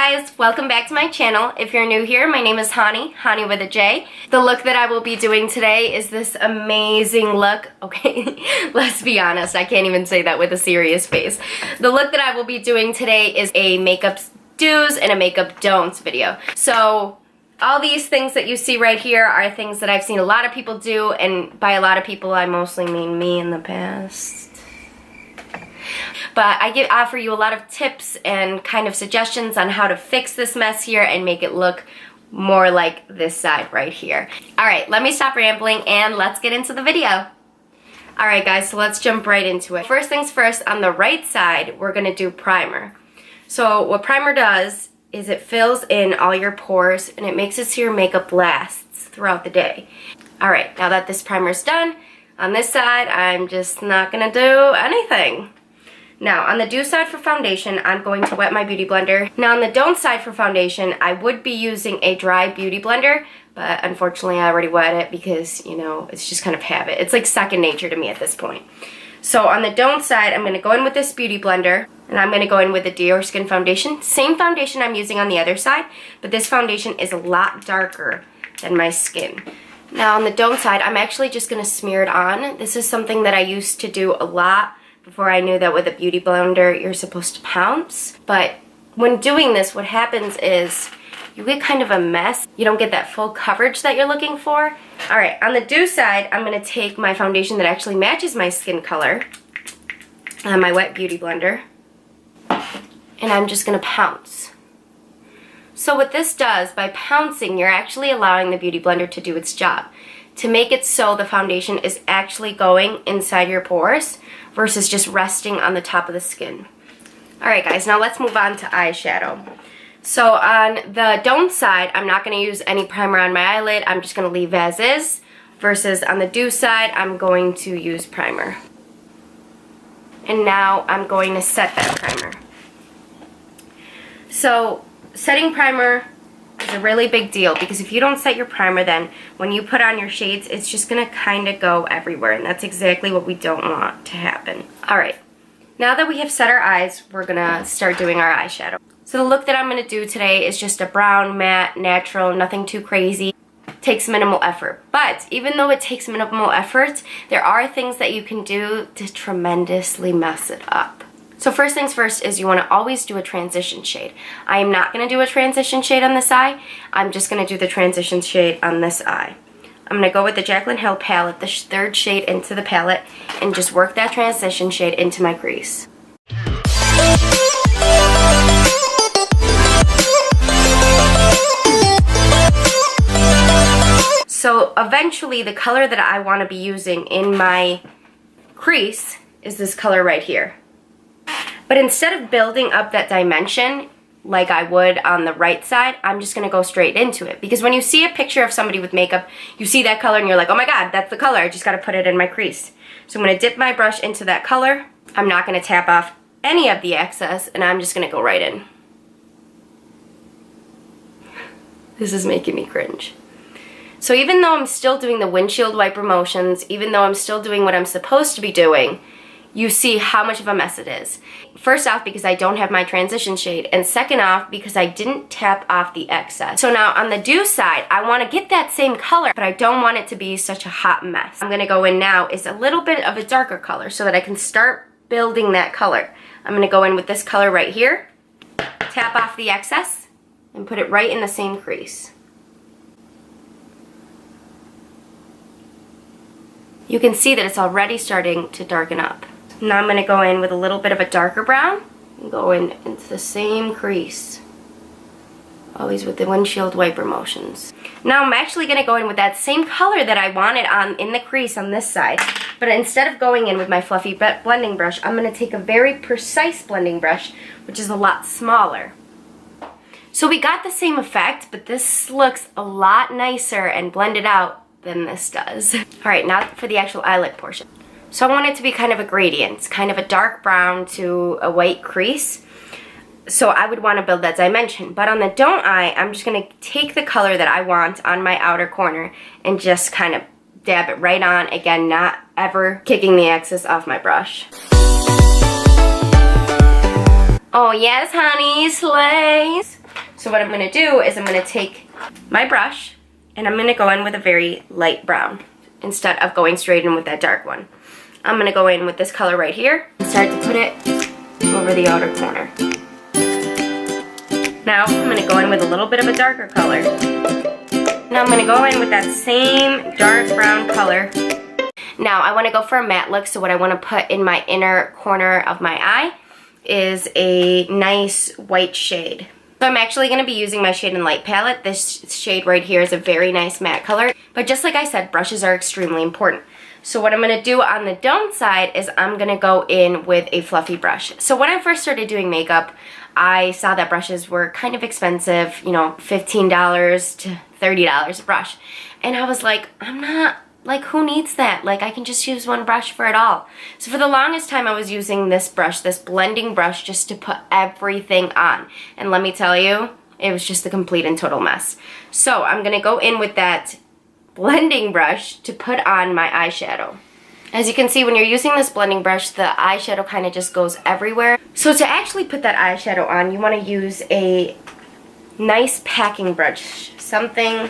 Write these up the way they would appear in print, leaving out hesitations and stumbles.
guys, welcome back to my channel. If you're new here, my name is Hani with a J. The look that I will be doing today is this amazing look. Okay, let's be honest, I can't even say that with a serious face. The look that I will be doing today is a makeup do's and a makeup don'ts video. So all these things that you see right here are things that I've seen a lot of people do, and by a lot of people I mostly mean me in the past. But I offer you a lot of tips and kind of suggestions on how to fix this mess here and make it look more like this side right here. Alright, let me stop rambling and let's get into the video. Alright guys, so let's jump right into it. First things first, on the right side, we're going to do primer. So what primer does is it fills in all your pores and it makes it so your makeup lasts throughout the day. Alright, now that this primer's done, on this side, I'm just not going to do anything. Now, on the do side for foundation, I'm going to wet my beauty blender. Now, on the don't side for foundation, I would be using a dry beauty blender, but unfortunately I already wet it because, you know, it's just kind of habit. It's like second nature to me at this point. So on the don't side, I'm going to go in with this beauty blender, and I'm going to go in with the Dior Skin Foundation. Same foundation I'm using on the other side, but this foundation is a lot darker than my skin. Now, on the don't side, I'm actually just going to smear it on. This is something that I used to do a lot before I knew that with a beauty blender you're supposed to pounce. But when doing this, what happens is you get kind of a mess. You don't get that full coverage that you're looking for. Alright, on the do side, I'm going to take my foundation that actually matches my skin color on my wet beauty blender, and I'm just going to pounce. So what this does, by pouncing, you're actually allowing the beauty blender to do its job, to make it so the foundation is actually going inside your pores versus just resting on the top of the skin. Alright guys, now let's move on to eyeshadow. So on the don't side, I'm not going to use any primer on my eyelid. I'm just going to leave as is. Versus on the do side, I'm going to use primer. And now I'm going to set that primer. So setting primer is a really big deal, because if you don't set your primer, then when you put on your shades, it's just going to kind of go everywhere, and that's exactly what we don't want to happen. Alright, now that we have set our eyes, we're going to start doing our eyeshadow. So the look that I'm going to do today is just a brown, matte, natural, nothing too crazy. Takes minimal effort. But even though it takes minimal effort, there are things that you can do to tremendously mess it up. So first things first is you want to always do a transition shade. I am not going to do a transition shade on this eye. I'm just going to do the transition shade on this eye. I'm going to go with the Jaclyn Hill palette, the third shade into the palette, and just work that transition shade into my crease. So eventually the color that I want to be using in my crease is this color right here. But instead of building up that dimension like I would on the right side, I'm just going to go straight into it. Because when you see a picture of somebody with makeup, you see that color and you're like, oh my god, that's the color, I just got to put it in my crease. So I'm going to dip my brush into that color. I'm not going to tap off any of the excess, and I'm just going to go right in. This is making me cringe. So even though I'm still doing the windshield wiper motions, even though I'm still doing what I'm supposed to be doing, you see how much of a mess it is. First off, because I don't have my transition shade, and second off, because I didn't tap off the excess. So now on the do side, I want to get that same color, but I don't want it to be such a hot mess. I'm going to go in now is a little bit of a darker color so that I can start building that color. I'm going to go in with this color right here, tap off the excess, and put it right in the same crease. You can see that it's already starting to darken up. Now I'm going to go in with a little bit of a darker brown and go into the same crease. Always with the windshield wiper motions. Now I'm actually going to go in with that same color that I wanted in the crease on this side. But instead of going in with my fluffy blending brush, I'm going to take a very precise blending brush, which is a lot smaller. So we got the same effect, but this looks a lot nicer and blended out than this does. Alright, now for the actual eyelid portion. So I want it to be kind of a gradient, kind of a dark brown to a white crease. So I would want to build that dimension. But on the don't eye, I'm just going to take the color that I want on my outer corner and just kind of dab it right on. Again, not ever kicking the excess off my brush. Oh yes, honey, slays. So what I'm gonna do is I'm gonna take my brush and I'm gonna go in with a very light brown instead of going straight in with that dark one. I'm gonna go in with this color right here and start to put it over the outer corner. Now I'm gonna go in with a little bit of a darker color. Now I'm gonna go in with that same dark brown color. Now I wanna go for a matte look, so what I wanna put in my inner corner of my eye is a nice white shade. So I'm actually going to be using my Shade and Light palette. This shade right here is a very nice matte color. But just like I said, brushes are extremely important. So what I'm going to do on the don't side is I'm going to go in with a fluffy brush. So when I first started doing makeup, I saw that brushes were kind of expensive, you know, $15 to $30 a brush. And I was like, like, who needs that? Like, I can just use one brush for it all. So for the longest time, I was using this brush, this blending brush, just to put everything on. And let me tell you, it was just a complete and total mess. So I'm gonna go in with that blending brush to put on my eyeshadow. As you can see, when you're using this blending brush, the eyeshadow kind of just goes everywhere. So to actually put that eyeshadow on, you wanna use a nice packing brush, something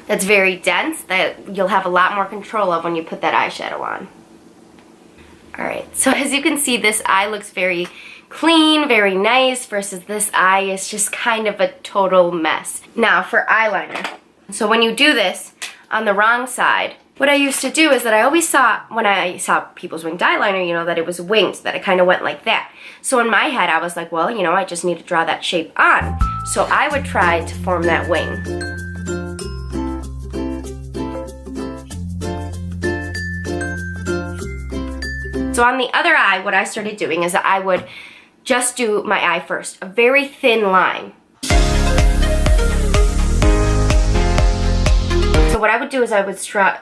that's very dense, that you'll have a lot more control of when you put that eyeshadow on. Alright, so as you can see, this eye looks very clean, very nice, versus this eye is just kind of a total mess. Now for eyeliner. So when you do this on the wrong side, what I used to do is that I always saw, when I saw people's winged eyeliner, you know, that it was winged, that it kind of went like that. So in my head, I was like, well, you know, I just need to draw that shape on. So I would try to form that wing. So on the other eye, what I started doing is that I would just do my eye first, a very thin line. So what I would do is I would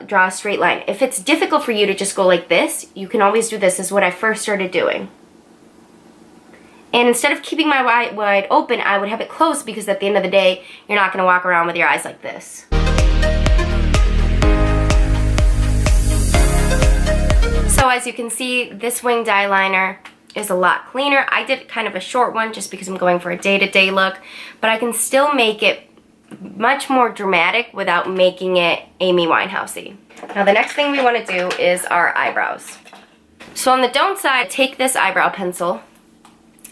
draw a straight line. If it's difficult for you to just go like this, you can always do this. This is what I first started doing. And instead of keeping my eye wide open, I would have it closed, because at the end of the day, you're not going to walk around with your eyes like this. So as you can see, this winged eyeliner is a lot cleaner. I did kind of a short one just because I'm going for a day-to-day look, but I can still make it much more dramatic without making it Amy Winehousey. Now the next thing we want to do is our eyebrows. So on the don't side, take this eyebrow pencil,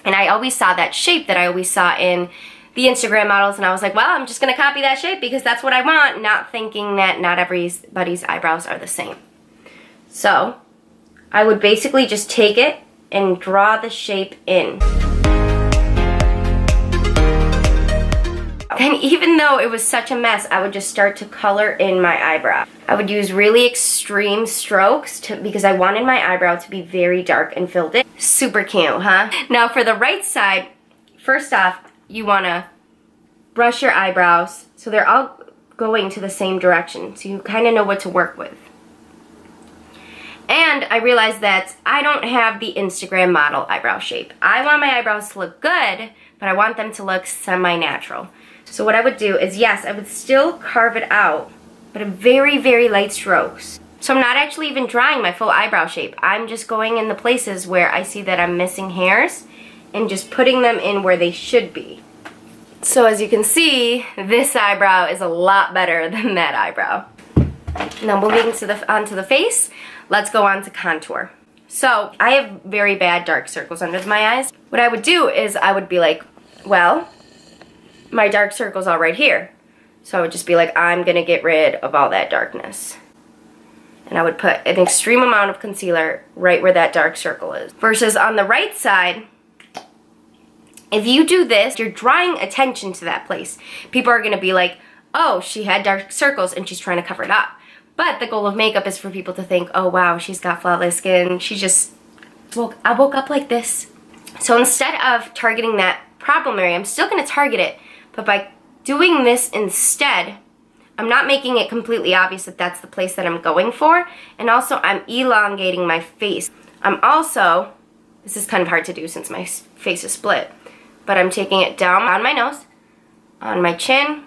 and I always saw that shape that I always saw in the Instagram models, and I was like, well, I'm just going to copy that shape because that's what I want, not thinking that not everybody's eyebrows are the same. So I would basically just take it and draw the shape in. Then even though it was such a mess, I would just start to color in my eyebrow. I would use really extreme strokes because I wanted my eyebrow to be very dark and filled in. Super cute, huh? Now for the right side, first off, you want to brush your eyebrows so they're all going to the same direction, so you kind of know what to work with. And I realized that I don't have the Instagram model eyebrow shape. I want my eyebrows to look good, but I want them to look semi-natural. So what I would do is, yes, I would still carve it out, but in very, very light strokes. So I'm not actually even drawing my full eyebrow shape. I'm just going in the places where I see that I'm missing hairs and just putting them in where they should be. So as you can see, this eyebrow is a lot better than that eyebrow. Now moving onto the face, let's go on to contour. So I have very bad dark circles under my eyes. What I would do is I would be like, well, my dark circle's all right here. So I would just be like, I'm gonna get rid of all that darkness. And I would put an extreme amount of concealer right where that dark circle is. Versus on the right side, if you do this, you're drawing attention to that place. People are gonna be like, oh, she had dark circles and she's trying to cover it up. But the goal of makeup is for people to think, oh wow, she's got flawless skin. I woke up like this. So instead of targeting that problem area, I'm still gonna target it, but by doing this instead, I'm not making it completely obvious that that's the place that I'm going for, and also I'm elongating my face. I'm also, this is kind of hard to do since my face is split, but I'm taking it down on my nose, on my chin,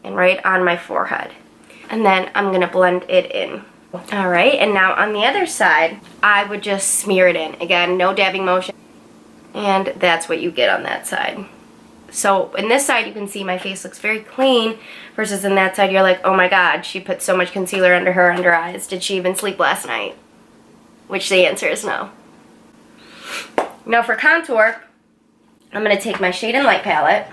and right on my forehead. And then I'm gonna blend it in. All right, and now on the other side, I would just smear it in. Again, no dabbing motion. And that's what you get on that side. So in this side, you can see my face looks very clean, versus in that side, you're like, oh my god, she put so much concealer under her under eyes. Did she even sleep last night? Which the answer is no. Now for contour, I'm going to take my Shade and Light palette,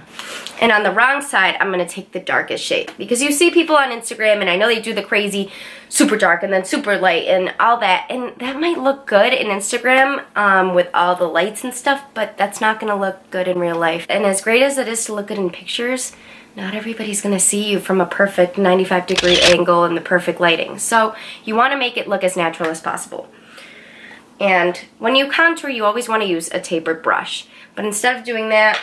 and on the wrong side, I'm going to take the darkest shade. Because you see people on Instagram, and I know they do the crazy super dark and then super light and all that, and that might look good in Instagram with all the lights and stuff, but that's not going to look good in real life. And as great as it is to look good in pictures, not everybody's going to see you from a perfect 95-degree angle and the perfect lighting. So you want to make it look as natural as possible. And when you contour, you always want to use a tapered brush. But instead of doing that,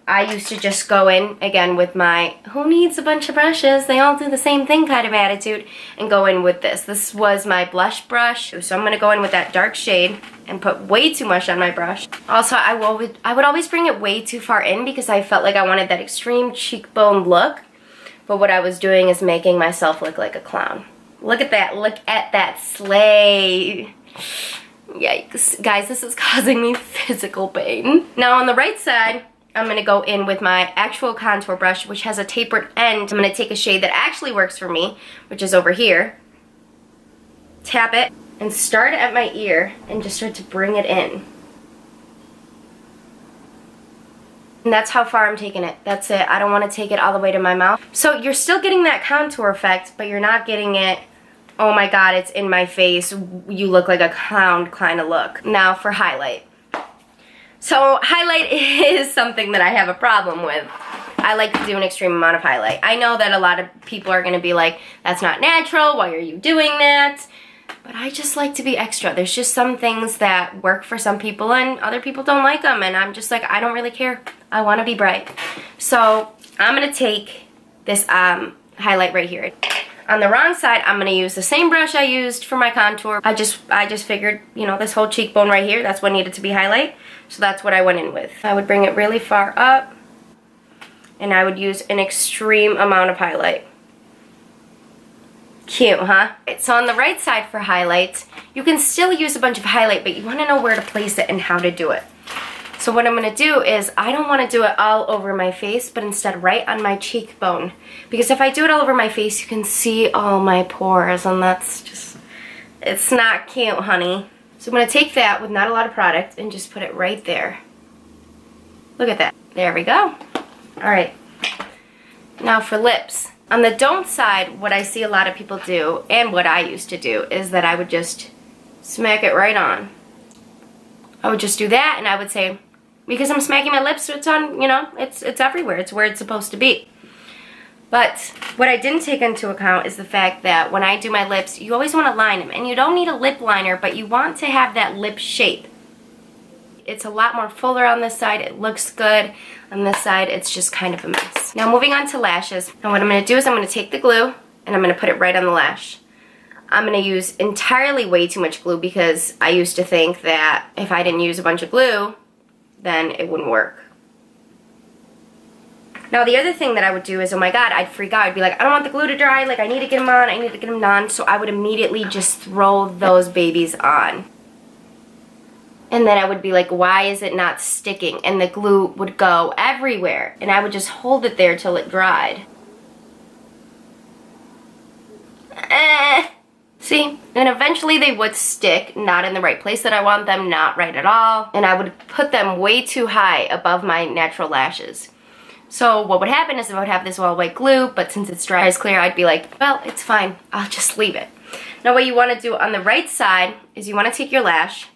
I used to just go in, again, with my, who needs a bunch of brushes? They all do the same thing kind of attitude, and go in with this. This was my blush brush, so I'm going to go in with that dark shade and put way too much on my brush. Also, I would always bring it way too far in because I felt like I wanted that extreme cheekbone look. But what I was doing is making myself look like a clown. Look at that. Look at that slay. Yikes. Guys, this is causing me physical pain. Now on the right side, I'm going to go in with my actual contour brush, which has a tapered end. I'm going to take a shade that actually works for me, which is over here. Tap it and start at my ear and just start to bring it in. And that's how far I'm taking it. That's it. I don't want to take it all the way to my mouth. So you're still getting that contour effect, but you're not getting it, oh my god, it's in my face, you look like a clown kind of look. Now for highlight. So highlight is something that I have a problem with. I like to do an extreme amount of highlight. I know that a lot of people are going to be like, that's not natural, why are you doing that? But I just like to be extra. There's just some things that work for some people and other people don't like them, and I'm just like, I don't really care. I want to be bright. So I'm going to take this highlight right here. On the wrong side, I'm going to use the same brush I used for my contour. I just figured, you know, this whole cheekbone right here, that's what needed to be highlight. So that's what I went in with. I would bring it really far up, and I would use an extreme amount of highlight. Cute, huh? So on the right side for highlights, you can still use a bunch of highlight, but you want to know where to place it and how to do it. So what I'm going to do is, I don't want to do it all over my face, but instead right on my cheekbone. Because if I do it all over my face, you can see all my pores, and that's just, it's not cute, honey. So I'm going to take that with not a lot of product and just put it right there. Look at that. There we go. Alright. Now for lips. On the don't side, what I see a lot of people do, and what I used to do, is that I would just smack it right on. I would just do that, and I would say, because I'm smacking my lips, it's on, you know, it's everywhere. It's where it's supposed to be. But what I didn't take into account is the fact that when I do my lips, you always want to line them. And you don't need a lip liner, but you want to have that lip shape. It's a lot more fuller on this side. It looks good. On this side, it's just kind of a mess. Now moving on to lashes. And what I'm going to do is I'm going to take the glue, and I'm going to put it right on the lash. I'm going to use entirely way too much glue because I used to think that if I didn't use a bunch of glue, then it wouldn't work. Now the other thing that I would do is, oh my god, I'd freak out. I'd be like, I don't want the glue to dry, like I need to get them on, I need to get them on. So I would immediately just throw those babies on. And then I would be like, why is it not sticking? And the glue would go everywhere. And I would just hold it there till it dried. See? And eventually they would stick, not in the right place that I want them, not right at all. And I would put them way too high above my natural lashes. So what would happen is I would have this all white glue, but since it's dry as clear, I'd be like, well, it's fine. I'll just leave it. Now what you want to do on the right side is you want to take your lash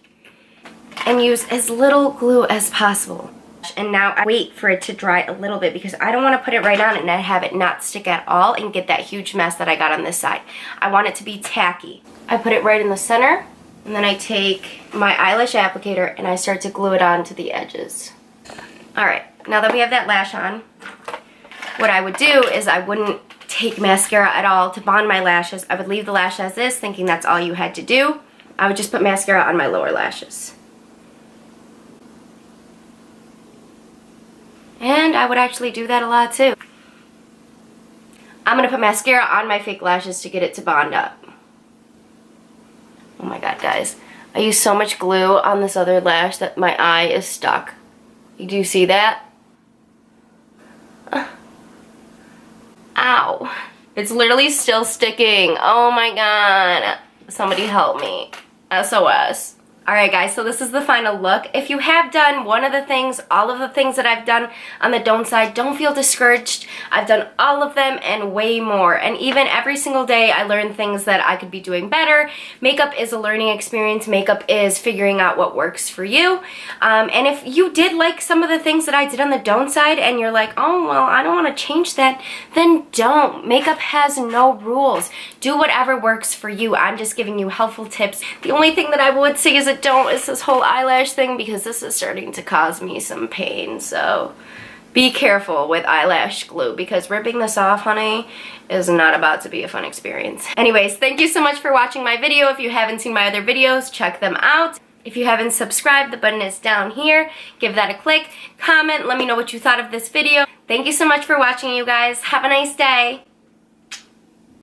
and use as little glue as possible. And now I wait for it to dry a little bit because I don't want to put it right on and have it not stick at all and get that huge mess that I got on this side. I want it to be tacky. I put it right in the center, and then I take my eyelash applicator and I start to glue it on to the edges. Alright, now that we have that lash on, what I would do is I wouldn't take mascara at all to bond my lashes. I would leave the lash as is, thinking that's all you had to do. I would just put mascara on my lower lashes. And I would actually do that a lot too. I'm going to put mascara on my fake lashes to get it to bond up. Oh my god, guys. I used so much glue on this other lash that my eye is stuck. Do you see that? Ow. It's literally still sticking. Oh my god. Somebody help me. SOS. Alright guys, so this is the final look. If you have done one of the things, all of the things that I've done on the don't side, don't feel discouraged. I've done all of them and way more. And even every single day I learn things that I could be doing better. Makeup is a learning experience. Makeup is figuring out what works for you. And if you did like some of the things that I did on the don't side and you're like, oh, well, I don't want to change that, then don't. Makeup has no rules. Do whatever works for you. I'm just giving you helpful tips. The only thing that I would say is don't is this whole eyelash thing, because this is starting to cause me some pain. So be careful with eyelash glue, because ripping this off, honey, is not about to be a fun experience. Anyways, thank you so much for watching my video. If you haven't seen my other videos, check them out. If you haven't subscribed, the button is down here. Give that a click. Comment, let me know what you thought of this video. Thank you so much for watching, you guys. Have a nice day.